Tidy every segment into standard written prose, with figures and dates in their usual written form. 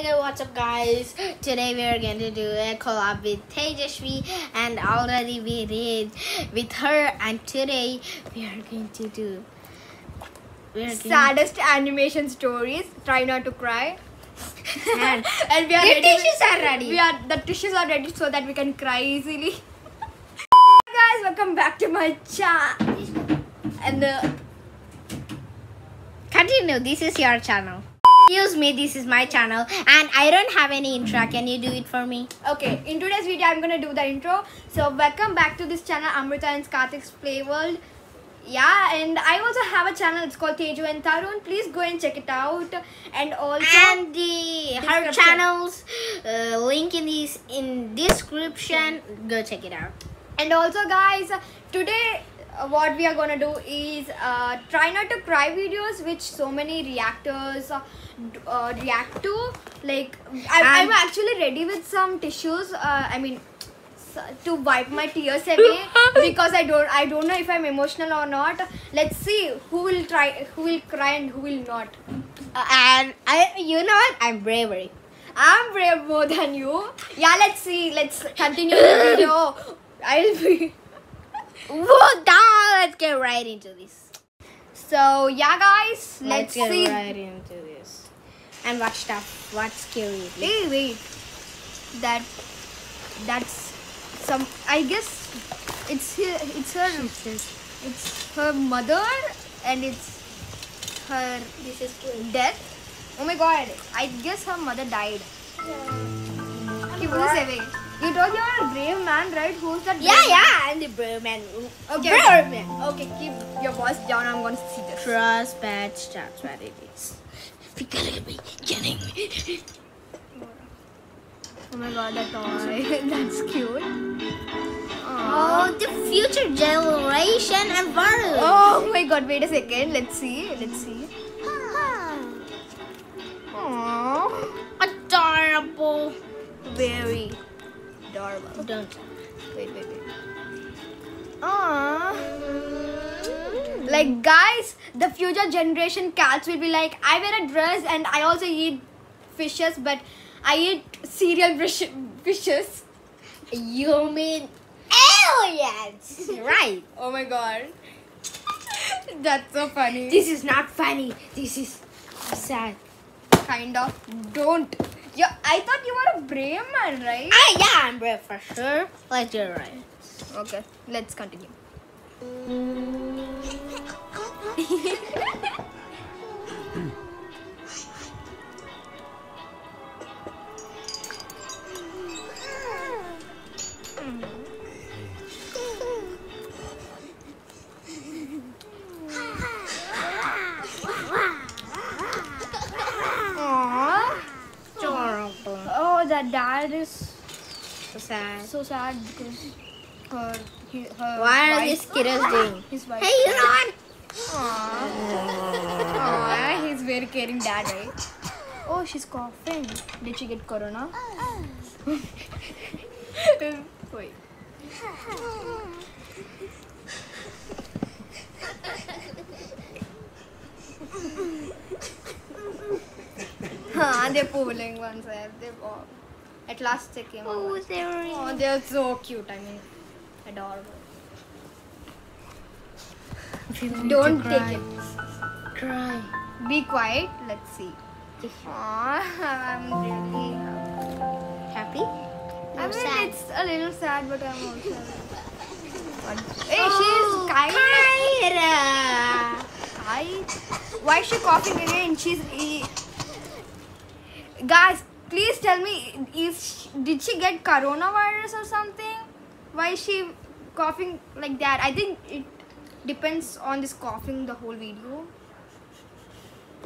Hey, what's up guys? Today we are going to do a collab with Tejashvi, and already we did with her, and today we are going to do saddest animation stories. Try not to cry. and And we are the ready. tissues are ready. The tissues are ready so that we can cry easily. Guys, welcome back to my channel. And continue. This is your channel. Excuse me, this is my channel and I don't have any intro. Can you do it for me? okay, in today's video I'm gonna do the intro. So welcome back to this channel, Amrita and Karthik's Play World. Yeah, and I also have a channel. It's called Teju and Tarun. Please go and check it out. And also her channel's link in description. Go check it out. And also guys, today what we are gonna do is try not to cry videos, which so many reactors react to. Like I'm actually ready with some tissues. To wipe my tears away because I don't know if I'm emotional or not. Let's see who will cry and who will not. And you know what? I'm bravery. I'm brave more than you. Yeah, let's see. Let's continue the video. I'll be. Let's get right into this. So yeah, guys, let's get see. right into this. And watch stuff. What's scary? Hey, wait. That's some. I guess it's her mother, and it's her. This is cute. Death. Oh my god! I guess her mother died. Keep this away. You told you're a brave man, right? Who's that? Yeah, I'm the brave man. Okay. Brave man. Okay, keep your voice down. I'm gonna see this. Trust patch. That's what it is. We gotta be getting. Oh my god, that toy. That's cute. Oh, the future generation and world. Oh my god, wait a second. Let's see. Aww. Adorable. Very adorable. Don't. Wait. Aww. Like guys, the future generation cats will be like, I wear a dress and I also eat fishes, but I eat cereal fishes. You mean aliens? Right. Oh my god. That's so funny. This is not funny. This is sad. Kind of. Don't. Yeah, I thought you were a brave man, right? Yeah, I'm brave for sure. Let's do it right. Okay, let's continue. Adorable. Oh, that dad is So sad. so sad because her What are wife- these kiddos doing? His wife. Hey, you know what? Aww, he's very caring dad, right? Oh, she's coughing. Did she get corona? Wait. They're pulling one side. At last they came out. Oh, Oh, they're so cute. I mean, adorable. Don't take it. Cry. Be quiet. Let's see. Aww, I'm really Happy? I mean, sad. it's a little sad, but I'm also. Hey, Oh, she's Kyra. Why is she coughing again? Guys, please tell me, did she get coronavirus or something? Why is she coughing like that? I think it depends on this coughing the whole video.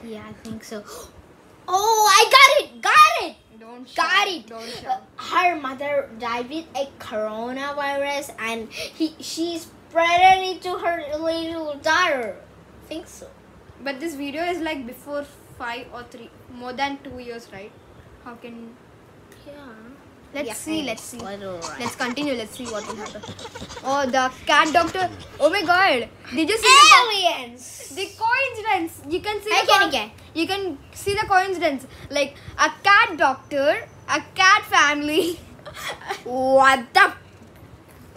Yeah, I think so. Oh, I got it! Don't Got shout, it! Don't shout. Her mother died with a coronavirus and she spread it to her little daughter. I think so. But this video is like before 5 or 3, more than 2 years, right? How can? Yeah. Let's see. Let's Continue. Let's see what will happen. Oh, the cat doctor. Oh my god. Did you see aliens? the coincidence? You can see Again. You can see the coincidence. Like a cat doctor, a cat family. What the?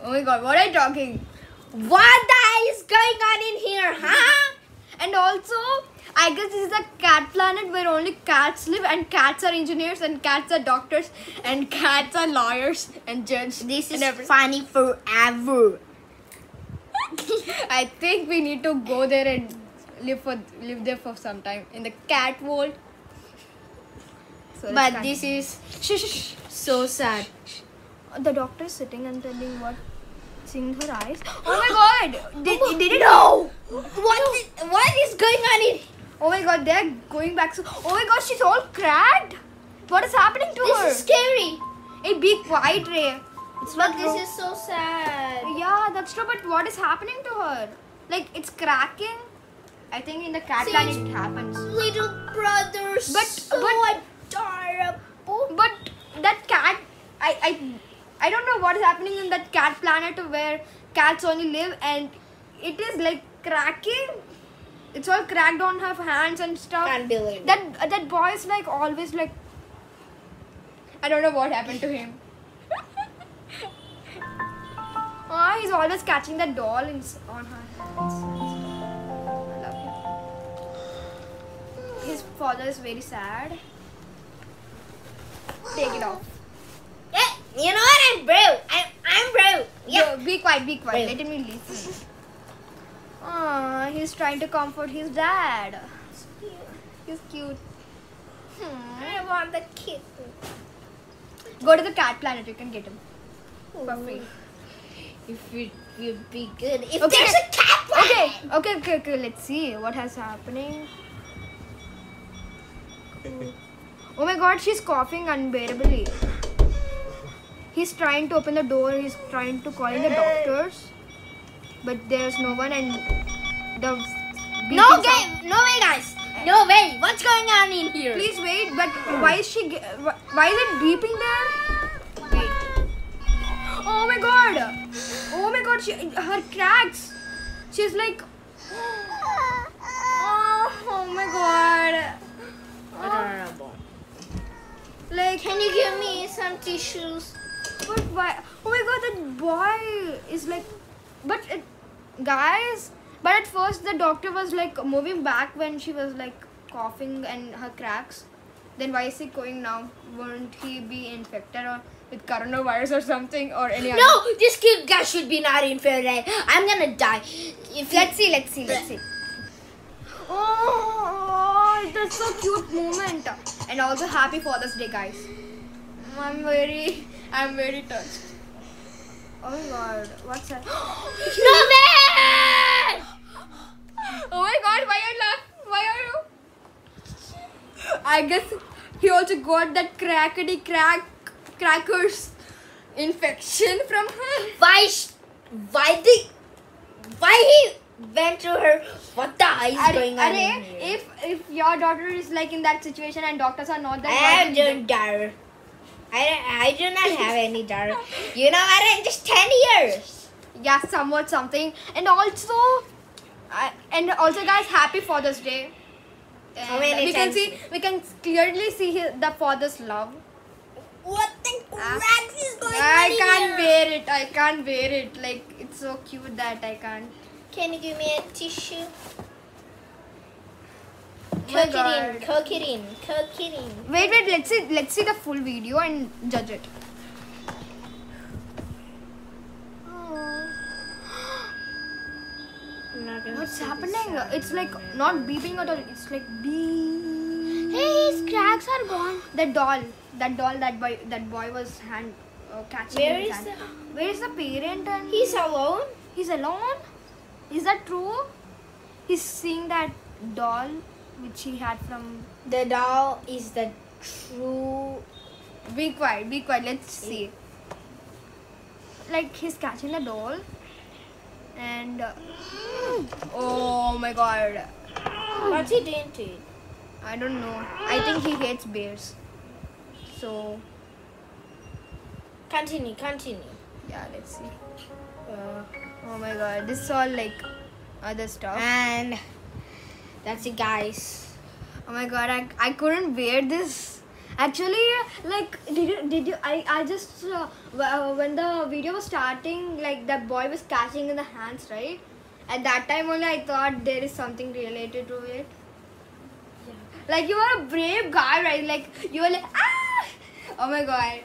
Oh my god, what are you talking? What the hell is going on in here, huh? And also, I guess this is a cat planet where only cats live, and cats are engineers, and cats are doctors, and cats are lawyers and judges. This is funny forever. I think we need to go there and live there for some time in the cat world. So But this is so sad. The doctor is sitting and telling what, seeing her eyes. Oh my god! Did it? No. What is going on in? Oh my god! They're going back. So, oh my god! She's all cracked. What is happening to her? This is scary. Hey, be quiet, Ray. But this is so sad. Yeah, that's true. But what is happening to her? Like it's cracking. I think in the cat planet it happens. Little brother, so adorable. But that cat, I don't know what is happening in that cat planet where cats only live, and it is like cracking. It's all cracked on her hands and stuff. Can't believe it. That boy is like always like, I don't know what happened to him. He's always catching that doll on her hands. I love him. His father is very sad. Take it off. Yeah, you know what? I'm brave. I'm brave. Yeah. Yo, be quiet. Brave. Let me listen. He's trying to comfort his dad. He's cute. I want the kitten. Go to the cat planet. You can get him for free. If it would be good. If Okay. there's a cat planet. Okay. Let's see what has happening. Oh my god, she's coughing unbearably. He's trying to open the door. He's trying to call in the doctors, but there's no one, and the No way, guys. No way. What's going on in here? Please wait. But why is she? Why is it beeping there? Wait. Oh my god. Her cracks. She's like. Oh my god. Adorable. Like. Can you give me some tissues? But why? Oh my god, that boy is like. Guys. But at first the doctor was like moving back when she was like coughing and her cracks. Then why is he going now? Won't he be infected or with coronavirus or something or any other? No, this kid guy should be not infected. I'm gonna die. Let's see. Oh, that's so cute moment. And also happy Father's Day, guys. I'm very touched. Oh my god, what's that? No way! Oh my god, why are you? I guess he also got that crackers infection from her. Why he went to her? What the hell is going on in here? If your daughter is like in that situation and doctors are not there, I have no daughter. I do not have any daughter. You know what? I'm just 10 years. Yeah, somewhat something. And also guys, happy Father's Day. How many we times? can clearly see the father's love. What the crap is going on I in can't bear it. Like it's so cute that I can't. Can you give me a tissue? My God. Cook it in. Wait, let's see the full video and judge it. What's happening? It's like not beeping at all. It's like beep. Hey, his cracks are gone. That boy was catching. Where his is hand. the- Where is the parent? And He's alone? He's alone? Is that true? He's seeing that doll which he had from. The doll is the true. Be quiet. Let's see. Like he's catching the doll, and oh my god, What's he doing to it? I don't know. I think he hates bears. So Continue. Yeah, let's see. Oh my god, this is all like other stuff. And that's it, guys. Oh my god, I couldn't wear this. Actually, like, did you? I just when the video was starting, like that boy was catching in the hands, right? At that time only, I thought there is something related to it. Yeah. Like you are a brave guy, right? Like you were like, ah! Oh my god.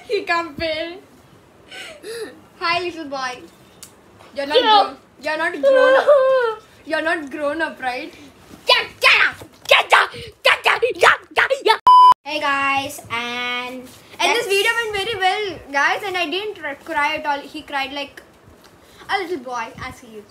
He compared. Hi, little boy. You're not grown. You're not grown up. You're not grown up, right? Hey guys, and this video went very well, guys, and I didn't cry at all. He cried like a little boy, as he is.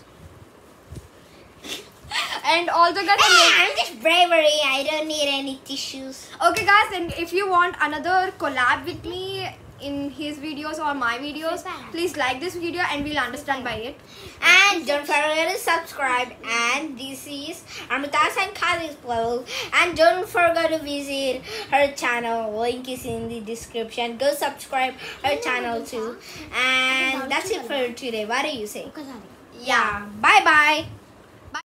And also, guys, I'm just bravery. I don't need any tissues. Okay, guys, and if you want another collab with me in his videos or my videos, please like this video and we'll understand by it. And don't forget to subscribe. And this is Amrita's and Kali's blog. And don't forget to visit her channel. Link is in the description. Go subscribe her channel too. And that's it for today. What do you say? Yeah. Bye bye.